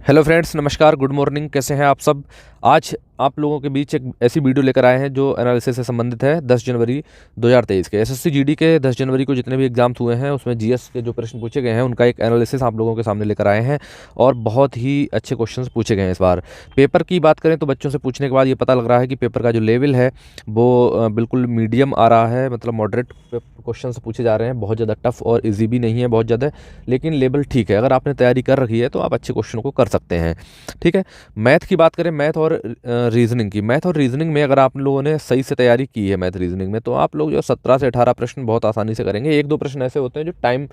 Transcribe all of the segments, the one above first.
Hello friends, नमस्कार, good morning. कैसे हैं आप सब। आज आप लोगों के बीच एक ऐसी वीडियो लेकर आए हैं जो एनालिसिस से संबंधित है। 10 जनवरी 2023 के एसएससी जीडी के 10 जनवरी को जितने भी एग्जाम्स हुए हैं उसमें जीएस के जो प्रश्न पूछे गए हैं उनका एक एनालिसिस आप लोगों के सामने लेकर आए हैं और बहुत ही अच्छे क्वेश्चंस पूछे गए हैं इस बार। पेपर की बात करें तो बच्चों से पूछने के बाद ये पता लग रहा है कि पेपर का जो लेवल है वो बिल्कुल मीडियम आ रहा है, मतलब मॉडरेट क्वेश्चन पूछे जा रहे हैं। बहुत ज़्यादा टफ और ईजी भी नहीं है बहुत ज़्यादा, लेकिन लेवल ठीक है। अगर आपने तैयारी कर रखी है तो आप अच्छे क्वेश्चन को कर सकते हैं। ठीक है, मैथ की बात करें, मैथ और रीजनिंग में अगर आप लोगों ने सही से तैयारी की है मैथ रीजनिंग में, तो आप लोग जो 17 से 18 प्रश्न बहुत आसानी से करेंगे। एक दो प्रश्न ऐसे होते हैं जो टाइम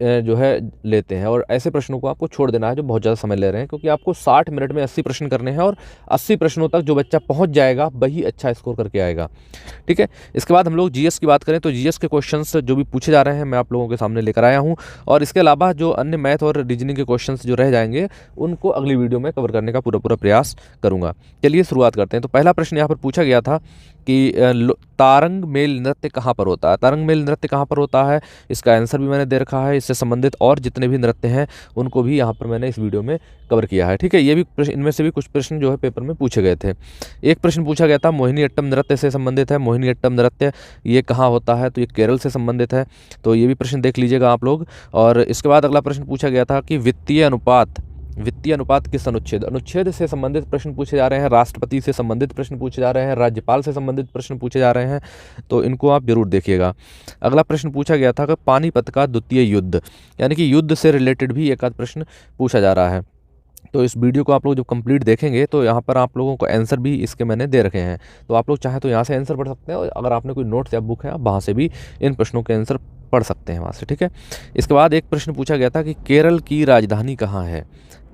जो है लेते हैं, और ऐसे प्रश्नों को आपको छोड़ देना है जो बहुत ज़्यादा समय ले रहे हैं, क्योंकि आपको 60 मिनट में 80 प्रश्न करने हैं और 80 प्रश्नों तक जो बच्चा पहुंच जाएगा वही अच्छा स्कोर करके आएगा। ठीक है, इसके बाद हम लोग जीएस की बात करें तो जीएस के क्वेश्चंस जो भी पूछे जा रहे हैं मैं आप लोगों के सामने लेकर आया हूं, और इसके अलावा जो अन्य मैथ और रीजनिंग के क्वेश्चंस जो रह जाएंगे उनको अगली वीडियो में कवर करने का पूरा प्रयास करूंगा। चलिए शुरुआत करते हैं। तो पहला प्रश्न यहाँ पर पूछा गया था कि तारंग मेल नृत्य कहाँ पर होता है। तारंग मेल नृत्य कहाँ पर होता है, इसका आंसर भी मैंने दे रखा है। इससे संबंधित और जितने भी नृत्य हैं उनको भी यहाँ पर मैंने इस वीडियो में कवर किया है। ठीक है, ये भी इनमें से भी कुछ प्रश्न जो है पेपर में पूछे गए थे। एक प्रश्न पूछा गया था मोहिनी अट्टम नृत्य से संबंधित है। मोहिनी अट्टम नृत्य ये कहाँ होता है, तो ये केरल से संबंधित है। तो ये भी प्रश्न देख लीजिएगा आप लोग। और इसके बाद अगला प्रश्न पूछा गया था कि वित्तीय अनुपात किस अनुच्छेद से संबंधित प्रश्न पूछे जा रहे हैं। राष्ट्रपति से संबंधित प्रश्न पूछे जा रहे हैं, राज्यपाल से संबंधित प्रश्न पूछे जा रहे हैं, तो इनको आप जरूर देखिएगा। अगला प्रश्न पूछा गया था कि पानीपत का द्वितीय युद्ध, यानी कि युद्ध से रिलेटेड भी एक आध प्रश्न पूछा जा रहा है। तो इस वीडियो को आप लोग जब कंप्लीट देखेंगे तो यहाँ पर आप लोगों को आंसर भी इसके मैंने दे रखे हैं, तो आप लोग चाहें तो यहाँ से आंसर पढ़ सकते हैं, और अगर आपने कोई नोट्स या बुक है आप वहाँ से भी इन प्रश्नों के आंसर पढ़ सकते हैं वहाँ से। ठीक है, इसके बाद एक प्रश्न पूछा गया था कि केरल की राजधानी कहाँ है।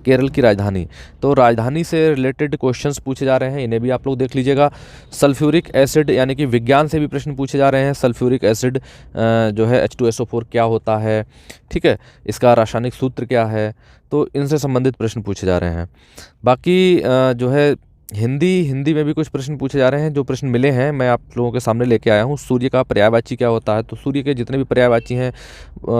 केरल की राजधानी, तो राजधानी से रिलेटेड क्वेश्चंस पूछे जा रहे हैं, इन्हें भी आप लोग देख लीजिएगा। सल्फ्यूरिक एसिड, यानी कि विज्ञान से भी प्रश्न पूछे जा रहे हैं। सल्फ्यूरिक एसिड जो है H2SO4 क्या होता है, ठीक है, इसका रासायनिक सूत्र क्या है, तो इनसे संबंधित प्रश्न पूछे जा रहे हैं। बाकी जो है हिंदी में भी कुछ प्रश्न पूछे जा रहे हैं। जो प्रश्न मिले हैं मैं आप लोगों के सामने लेके आया हूँ। सूर्य का पर्यायवाची क्या होता है, तो सूर्य के जितने भी पर्यायवाची हैं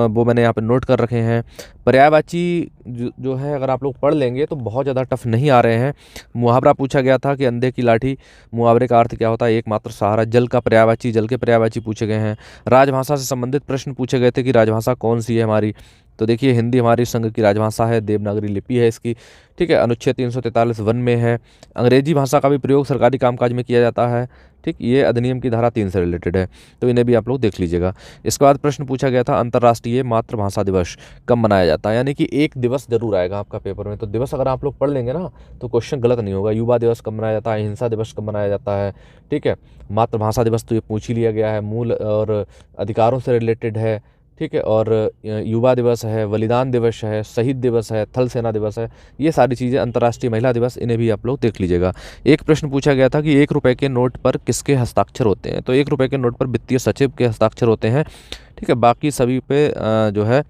वो मैंने यहाँ पे नोट कर रखे हैं। पर्यायवाची जो है अगर आप लोग पढ़ लेंगे तो बहुत ज़्यादा टफ नहीं आ रहे हैं। मुहावरा पूछा गया था कि अंधे की लाठी, मुहावरे का अर्थ क्या होता है, एकमात्र सहारा। जल का पर्यायवाची, जल के पर्यायवाची पूछे गए हैं। राजभाषा से संबंधित प्रश्न पूछे गए थे कि राजभाषा कौन सी है हमारी, तो देखिए हिंदी हमारी संघ की राजभाषा है, देवनागरी लिपि है इसकी। ठीक है, अनुच्छेद 343 वन में है। अंग्रेजी भाषा का भी प्रयोग सरकारी कामकाज में किया जाता है। ठीक, ये अधिनियम की धारा 3 से रिलेटेड है, तो इन्हें भी आप लोग देख लीजिएगा। इसके बाद प्रश्न पूछा गया था अंतर्राष्ट्रीय मातृभाषा दिवस कब मनाया जाता है, यानी कि एक दिवस जरूर आएगा आपका पेपर में, तो दिवस अगर आप लोग पढ़ लेंगे ना तो क्वेश्चन गलत नहीं होगा। युवा दिवस कब मनाया जाता है, अहिंसा दिवस कब मनाया जाता है, ठीक है, मातृभाषा दिवस तो ये पूछ ही लिया गया है, मूल और अधिकारों से रिलेटेड है। ठीक है, और युवा दिवस है, बलिदान दिवस है, शहीद दिवस है, थल सेना दिवस है, ये सारी चीज़ें, अंतर्राष्ट्रीय महिला दिवस, इन्हें भी आप लोग देख लीजिएगा। एक प्रश्न पूछा गया था कि 1 रुपये के नोट पर किसके हस्ताक्षर होते हैं, तो 1 रुपये के नोट पर वित्तीय सचिव के हस्ताक्षर होते हैं। ठीक है, बाकी सभी पे जो है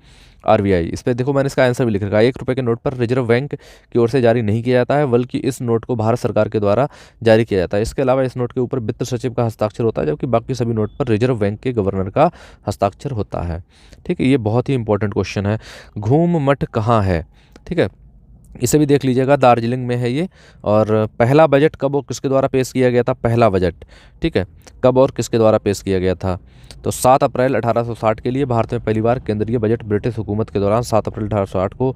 आरबीआई। इस पर देखो मैंने इसका आंसर भी लिख रखा है। 1 रुपये के नोट पर रिजर्व बैंक की ओर से जारी नहीं किया जाता है, बल्कि इस नोट को भारत सरकार के द्वारा जारी किया जाता है। इसके अलावा इस नोट के ऊपर वित्त सचिव का हस्ताक्षर होता है, जबकि बाकी सभी नोट पर रिजर्व बैंक के गवर्नर का हस्ताक्षर होता है। ठीक है, ये बहुत ही इंपॉर्टेंट क्वेश्चन है। घूम मठ कहाँ है, ठीक है, इसे भी देख लीजिएगा, दार्जिलिंग में है ये। और पहला बजट कब और किसके द्वारा पेश किया गया था, पहला बजट, ठीक है, कब और किसके द्वारा पेश किया गया था, तो 7 अप्रैल 1860 के लिए भारत में पहली बार केंद्रीय बजट ब्रिटिश हुकूमत के दौरान 7 अप्रैल 1860 को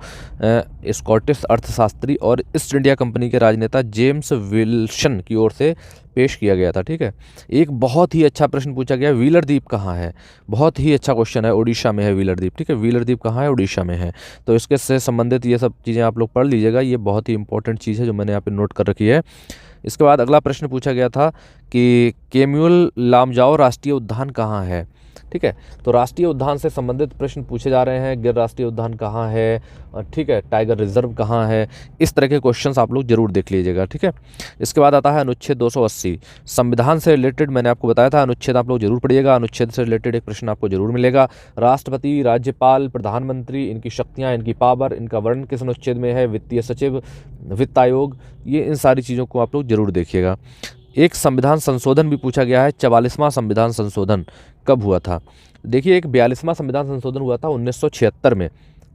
स्कॉटिश अर्थशास्त्री और ईस्ट इंडिया कंपनी के राजनेता जेम्स विल्सन की ओर से पेश किया गया था। ठीक है, एक बहुत ही अच्छा प्रश्न पूछा गया, व्हीलर द्वीप कहाँ है, बहुत ही अच्छा क्वेश्चन है, उड़ीसा में है व्हीलर द्वीप। ठीक है, व्हीलर द्वीप कहाँ है, उड़ीसा में है, तो इसके से संबंधित ये सब चीज़ें आप लोग पढ़ लीजिएगा, ये बहुत ही इंपॉर्टेंट चीज़ है जो मैंने यहाँ पे नोट कर रखी है। इसके बाद अगला प्रश्न पूछा गया था कि केम्यूल लामजाओ राष्ट्रीय उद्यान कहाँ है। ठीक है, तो राष्ट्रीय उद्यान से संबंधित प्रश्न पूछे जा रहे हैं। गिर राष्ट्रीय उद्यान कहाँ है, ठीक है, टाइगर रिजर्व कहाँ है, इस तरह के क्वेश्चंस आप लोग जरूर देख लीजिएगा। ठीक है, इसके बाद आता है अनुच्छेद 280, संविधान से रिलेटेड मैंने आपको बताया था, अनुच्छेद आप लोग जरूर पढ़िएगा। अनुच्छेद से रिलेटेड एक प्रश्न आपको जरूर मिलेगा। राष्ट्रपति, राज्यपाल, प्रधानमंत्री, इनकी शक्तियाँ, इनकी पावर, इनका वर्णन किस अनुच्छेद में है, वित्तीय सचिव, वित्त आयोग, ये इन सारी चीज़ों को आप लोग जरूर देखिएगा। एक संविधान संशोधन भी पूछा गया है, 44वां संविधान संशोधन कब हुआ था। देखिए, एक 42वां संविधान संशोधन हुआ था 1976 में।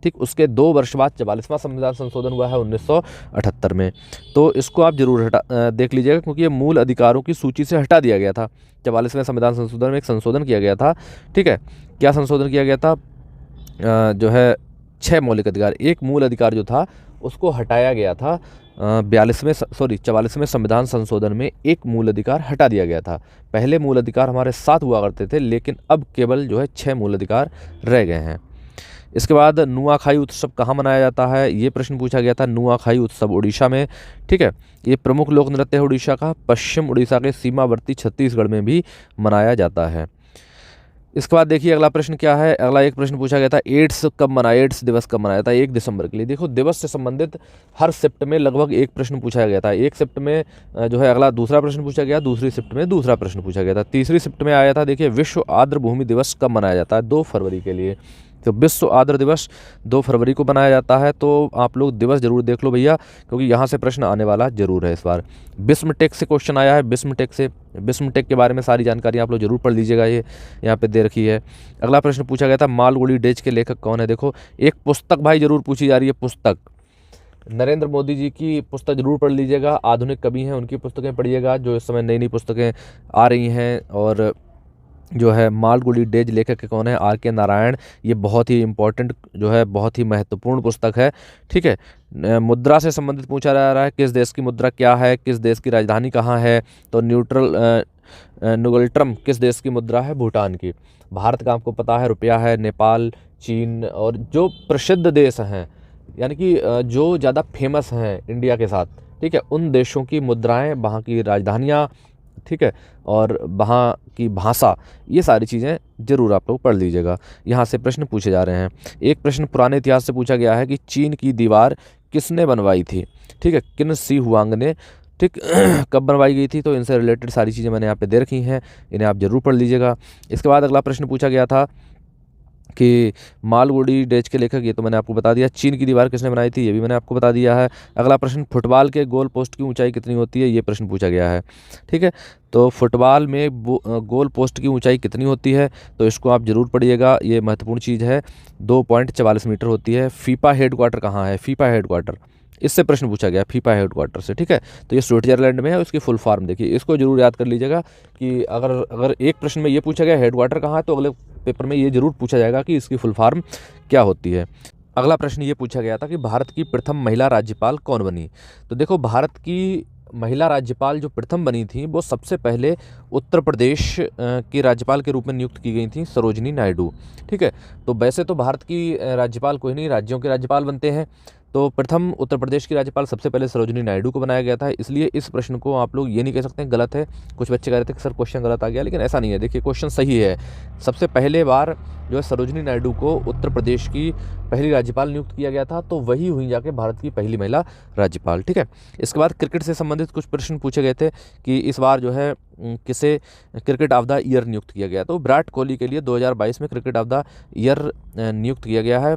ठीक, उसके 2 वर्ष बाद 44वां संविधान संशोधन हुआ है 1978 में। तो इसको आप जरूर देख लीजिएगा, क्योंकि ये मूल अधिकारों की सूची से हटा दिया गया था। 44वें संविधान संशोधन में एक संशोधन किया गया था, ठीक है। क्या संशोधन किया गया था? जो है 6 मौलिक अधिकार, एक मूल अधिकार जो था उसको हटाया गया था। 44वें संविधान संशोधन में एक मूल अधिकार हटा दिया गया था। पहले मूल अधिकार हमारे 7 हुआ करते थे, लेकिन अब केवल जो है 6 मूल अधिकार रह गए हैं। इसके बाद नुआखाई उत्सव कहाँ मनाया जाता है, ये प्रश्न पूछा गया था। नुआखाई उत्सव उड़ीसा में, ठीक है। ये प्रमुख लोक नृत्य है उड़ीसा का। पश्चिम उड़ीसा के सीमावर्ती छत्तीसगढ़ में भी मनाया जाता है। इसके बाद देखिए अगला प्रश्न क्या है। अगला एक प्रश्न पूछा गया था, एड्स दिवस कब मनाया था? 1 दिसंबर के लिए। देखो, दिवस से संबंधित हर शिफ्ट में लगभग एक प्रश्न पूछा गया था। एक शिफ्ट में जो है अगला दूसरा प्रश्न पूछा गया, दूसरी शिफ्ट में दूसरा प्रश्न पूछा गया था। तीसरी शिफ्ट में आया था, देखिए, विश्व आर्द्र भूमि दिवस कब मनाया जाता है? 2 फरवरी के लिए। तो विश्व आर्द्र दिवस 2 फरवरी को मनाया जाता है। तो आप लोग दिवस जरूर देख लो भैया, क्योंकि यहाँ से प्रश्न आने वाला जरूर है इस बार। बिस्मटेक से क्वेश्चन आया है। बिस्मटेक के बारे में सारी जानकारी आप लोग जरूर पढ़ लीजिएगा, ये यहाँ पे दे रखी है। अगला प्रश्न पूछा गया था, मालगुडी डेज के लेखक कौन है? देखो, एक पुस्तक भाई जरूर पूछी जा रही है, पुस्तक। नरेंद्र मोदी जी की पुस्तक जरूर पढ़ लीजिएगा। आधुनिक कवि हैं, उनकी पुस्तकें पढ़िएगा, जो इस समय नई नई पुस्तकें आ रही हैं। और जो है मालगुडी डेज लेखक कौन है? आर के नारायण। ये बहुत ही इंपॉर्टेंट जो है, बहुत ही महत्वपूर्ण पुस्तक है, ठीक है। मुद्रा से संबंधित पूछा जा रहा है, किस देश की मुद्रा क्या है, किस देश की राजधानी कहाँ है? तो नुगल्ट्रम किस देश की मुद्रा है? भूटान की। भारत का आपको पता है रुपया है, नेपाल, चीन, और जो प्रसिद्ध देश हैं, यानी कि जो ज़्यादा फेमस हैं इंडिया के साथ, ठीक है, उन देशों की मुद्राएं, वहाँ की राजधानियाँ, ठीक है, और वहाँ की भाषा, ये सारी चीज़ें जरूर आप लोग पढ़ लीजिएगा। यहाँ से प्रश्न पूछे जा रहे हैं। एक प्रश्न पुराने इतिहास से पूछा गया है कि चीन की दीवार किसने बनवाई थी? ठीक है, किन शी हुआंग ने, ठीक कब बनवाई गई थी? तो इनसे रिलेटेड सारी चीज़ें मैंने यहाँ पे दे रखी हैं, इन्हें आप जरूर पढ़ लीजिएगा। इसके बाद अगला प्रश्न पूछा गया था कि मालगुडी डेज के लेखक, ये तो मैंने आपको बता दिया। चीन की दीवार किसने बनाई थी? ये भी मैंने आपको बता दिया है। अगला प्रश्न, फुटबॉल के गोल पोस्ट की ऊंचाई कितनी होती है? ये प्रश्न पूछा गया है, ठीक है। तो फुटबॉल में गोल पोस्ट की ऊंचाई कितनी होती है? तो इसको आप जरूर पढ़िएगा, ये महत्वपूर्ण चीज़ है। 2.44 मीटर होती है। फीफा हेडक्वार्टर कहाँ है? फीफा हेडक्वार्टर, इससे प्रश्न पूछा गया फीफा हेडक्वार्टर से, ठीक है। तो ये स्विट्जरलैंड में है, उसकी फुल फॉर्म देखिए, इसको जरूर याद कर लीजिएगा कि अगर एक प्रश्न में ये पूछा गया हेडक्वार्टर कहाँ है, तो अगले पेपर में ये जरूर पूछा जाएगा कि इसकी फुल फॉर्म क्या होती है। अगला प्रश्न ये पूछा गया था कि भारत की प्रथम महिला राज्यपाल कौन बनी? तो देखो, भारत की महिला राज्यपाल जो प्रथम बनी थी, वो सबसे पहले उत्तर प्रदेश की राज्यपाल के रूप में नियुक्त की गई थी, सरोजिनी नायडू, ठीक है। तो वैसे तो भारत की राज्यपाल कोई नहीं, राज्यों के राज्यपाल बनते हैं। तो प्रथम उत्तर प्रदेश की राज्यपाल सबसे पहले सरोजिनी नायडू को बनाया गया था, इसलिए इस प्रश्न को आप लोग ये नहीं कह सकते हैं गलत है। कुछ बच्चे कह रहे थे कि सर क्वेश्चन गलत आ गया, लेकिन ऐसा नहीं है। देखिए, क्वेश्चन सही है। सबसे पहले बार जो है सरोजिनी नायडू को उत्तर प्रदेश की पहली राज्यपाल नियुक्त किया गया था, तो वही हुई जाके भारत की पहली महिला राज्यपाल, ठीक है। इसके बाद क्रिकेट से संबंधित कुछ प्रश्न पूछे गए थे कि इस बार जो है किसे क्रिकेट ऑफ द ईयर नियुक्त किया गया। तो विराट कोहली के लिए 2022 में क्रिकेट ऑफ द ईयर नियुक्त किया गया है।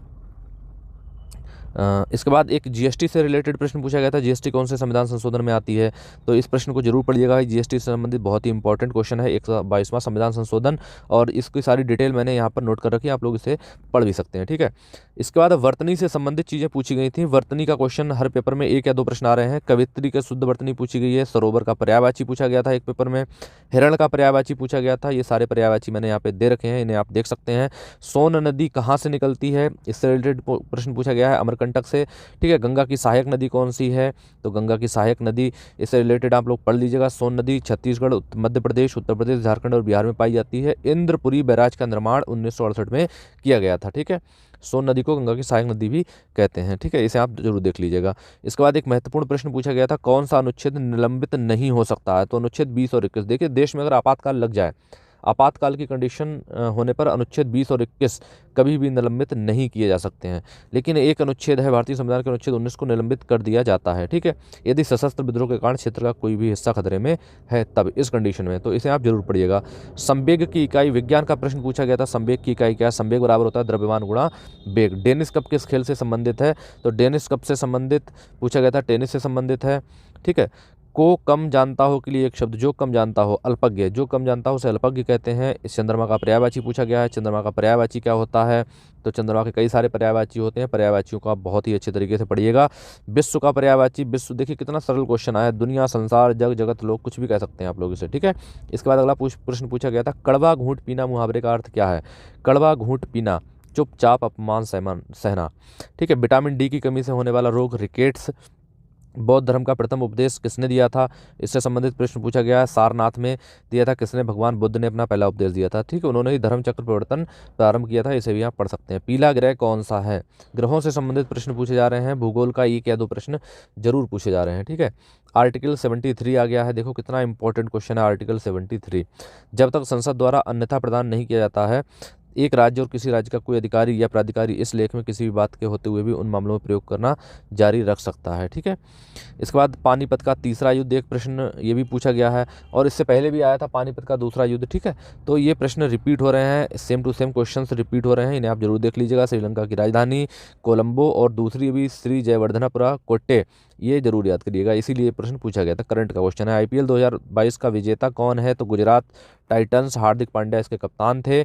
इसके बाद एक जीएसटी से रिलेटेड प्रश्न पूछा गया था, जीएसटी कौन से संविधान संशोधन में आती है? तो इस प्रश्न को जरूर पढ़िएगा, जीएसटी से संबंधित बहुत ही इंपॉर्टेंट क्वेश्चन है, 122वां संविधान संशोधन, और इसकी सारी डिटेल मैंने यहाँ पर नोट कर रखी है, आप लोग इसे पढ़ भी सकते हैं, ठीक है। इसके बाद वर्तनी से संबंधित चीज़ें पूछी गई थी। वर्तनी का क्वेश्चन हर पेपर में 1 या 2 प्रश्न आ रहे हैं। कवित्री के शुद्ध वर्तनी पूछी गई है। सरोवर का पर्यायवाची पूछा गया था एक पेपर में। हिरण का पर्यायवाची पूछा गया था। ये सारे पर्यायवाची मैंने यहाँ पे दे रखे हैं, इन्हें आप देख सकते हैं। सोन नदी कहाँ से निकलती है? इससे रिलेटेड प्रश्न पूछा गया है, अमरकंटक से, ठीक है। गंगा की सहायक नदी कौन सी है? तो गंगा की सहायक नदी, इससे रिलेटेड आप लोग पढ़ लीजिएगा। सोन नदी छत्तीसगढ़, मध्य प्रदेश, उत्तर प्रदेश, झारखंड और बिहार में पाई जाती है। इंद्रपुरी बैराज का निर्माण 1968 में किया गया था, ठीक है। सोन नदी को गंगा की सहायक नदी भी कहते हैं, ठीक है। इसे आप जरूर देख लीजिएगा। इसके बाद एक महत्वपूर्ण प्रश्न पूछा गया था, कौन सा अनुच्छेद निलंबित नहीं हो सकता है? तो अनुच्छेद 20 और 21। देखिए, देश में अगर आपातकाल लग जाए, आपातकाल की कंडीशन होने पर अनुच्छेद 20 और 21 कभी भी निलंबित नहीं किए जा सकते हैं। लेकिन एक अनुच्छेद है भारतीय संविधान के अनुच्छेद 19 को निलंबित कर दिया जाता है, ठीक है, यदि सशस्त्र विद्रोह के कारण क्षेत्र का कोई भी हिस्सा खतरे में है, तब इस कंडीशन में। तो इसे आप जरूर पढ़िएगा। संवेग की इकाई, विज्ञान का प्रश्न पूछा गया था, संवेग की इकाई क्या है? संवेग बराबर होता है द्रव्यमान गुणा वेग। डेनिस कप किस खेल से संबंधित है? तो डेनिस कप से संबंधित पूछा गया था, टेनिस से संबंधित है, ठीक है। को कम जानता हो के लिए एक शब्द, जो कम जानता हो, अल्पज्ञ, जो कम जानता हो उसे अल्पज्ञ कहते हैं। इस चंद्रमा का पर्यायवाची पूछा गया है, चंद्रमा का पर्यायवाची क्या होता है? तो चंद्रमा के कई सारे पर्यायवाची होते हैं, पर्यायवाचियों को आप बहुत ही अच्छे तरीके से पढ़िएगा। विश्व का पर्यायवाची, विश्व, देखिए कितना सरल क्वेश्चन आया, दुनिया, संसार, जग, जगत, लोग, कुछ भी कह सकते हैं आप लोग इसे, ठीक है। इसके बाद अगला प्रश्न पूछा गया था, कड़वा घूंट पीना मुहावरे का अर्थ क्या है? कड़वा घूंट पीना, चुपचाप अपमान सहना, ठीक है। विटामिन डी की कमी से होने वाला रोग, रिकेट्स। बौद्ध धर्म का प्रथम उपदेश किसने दिया था? इससे संबंधित प्रश्न पूछा गया है। सारनाथ में दिया था। किसने? भगवान बुद्ध ने अपना पहला उपदेश दिया था, ठीक है। उन्होंने ही धर्म चक्र परिवर्तन प्रारंभ किया था, इसे भी आप पढ़ सकते हैं। पीला ग्रह कौन सा है? ग्रहों से संबंधित प्रश्न पूछे जा रहे हैं, भूगोल का 1 या 2 प्रश्न जरूर पूछे जा रहे हैं, ठीक है। आर्टिकल 73 आ गया है, देखो कितना इंपॉर्टेंट क्वेश्चन है आर्टिकल 73। जब तक संसद द्वारा अन्यथा प्रदान नहीं किया जाता है, एक राज्य और किसी राज्य का कोई अधिकारी या प्राधिकारी इस लेख में किसी भी बात के होते हुए भी उन मामलों में प्रयोग करना जारी रख सकता है, ठीक है। इसके बाद पानीपत का तीसरा युद्ध, एक प्रश्न ये भी पूछा गया है, और इससे पहले भी आया था पानीपत का दूसरा युद्ध, ठीक है। तो ये प्रश्न रिपीट हो रहे हैं, same to same questions repeat हो रहे हैं, इन्हें आप जरूर देख लीजिएगा। श्रीलंका की राजधानी कोलंबो, और दूसरी भी श्री जयवर्धनापुरा कोट्टे, ये जरूर याद करिएगा, इसीलिए प्रश्न पूछा गया था। करंट का क्वेश्चन है। आईपीएल 2022 का विजेता कौन है? तो गुजरात टाइटंस, हार्दिक पांड्या इसके कप्तान थे,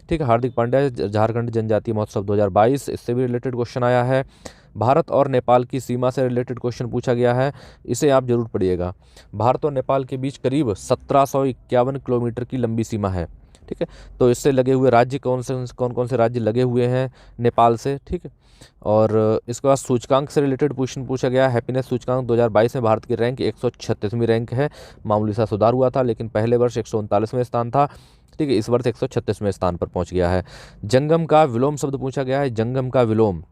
ठीक है। हार्दिक पांड्या झारखंड जनजातीय महोत्सव 2022, इससे भी रिलेटेड क्वेश्चन आया है। भारत और नेपाल की सीमा से रिलेटेड क्वेश्चन पूछा गया है, इसे आप जरूर पढ़िएगा। भारत और नेपाल के बीच करीब 1751 किलोमीटर की लंबी सीमा है, ठीक है। तो इससे लगे हुए राज्य कौन कौन से राज्य लगे हुए हैं नेपाल से, ठीक है। और इसके बाद सूचकांक से रिलेटेड क्वेश्चन पूछा गया। हैप्पीनेस सूचकांक 2022 में भारत की रैंक 136वीं रैंक है, मामूली सा सुधार हुआ था, लेकिन पहले वर्ष 139वें स्थान था, ठीक है। इस वर्ष 136वें स्थान पर पहुंच गया है। जंगम का विलोम शब्द पूछा गया है। जंगम का विलोम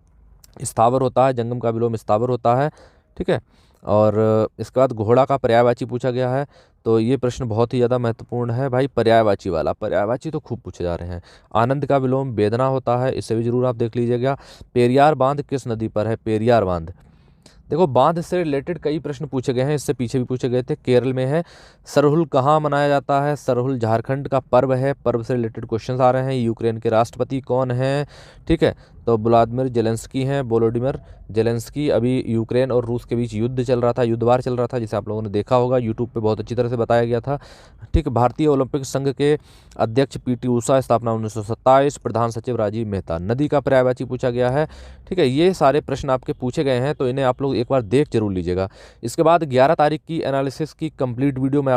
स्थावर होता है, जंगम का विलोम स्थावर होता है, ठीक है। और इसके बाद घोड़ा का पर्यायवाची पूछा गया है। तो ये प्रश्न बहुत ही ज़्यादा महत्वपूर्ण है भाई, पर्यायवाची वाला, पर्यायवाची तो खूब पूछे जा रहे हैं। आनंद का विलोम वेदना होता है, इसे भी जरूर आप देख लीजिएगा। पेरियार बांध किस नदी पर है? पेरियार बांध, देखो बांध से रिलेटेड कई प्रश्न पूछे गए हैं, इससे पीछे भी पूछे गए थे। केरल में है। सरहुल कहाँ मनाया जाता है? सरहुल झारखंड का पर्व है, पर्व से रिलेटेड क्वेश्चंस आ रहे हैं। यूक्रेन के राष्ट्रपति कौन हैं? ठीक है, तो व्लादिमीर जेलेंस्की हैं, वोलोडिमिर जेलेंस्की। अभी यूक्रेन और रूस के बीच युद्ध चल रहा था, युद्धवार चल रहा था, जिसे आप लोगों ने देखा होगा, यूट्यूब पे बहुत अच्छी तरह से बताया गया था, ठीक। भारतीय ओलंपिक संघ के अध्यक्ष पीटी उषा, स्थापना 1927, प्रधान सचिव राजीव मेहता। नदी का पर्यायवाची पूछा गया है, ठीक है। ये सारे प्रश्न आपके पूछे गए हैं, तो इन्हें आप लोग एक बार देख जरूर लीजिएगा। इसके बाद 11 तारीख की एनालिसिस की कंप्लीट वीडियो मैं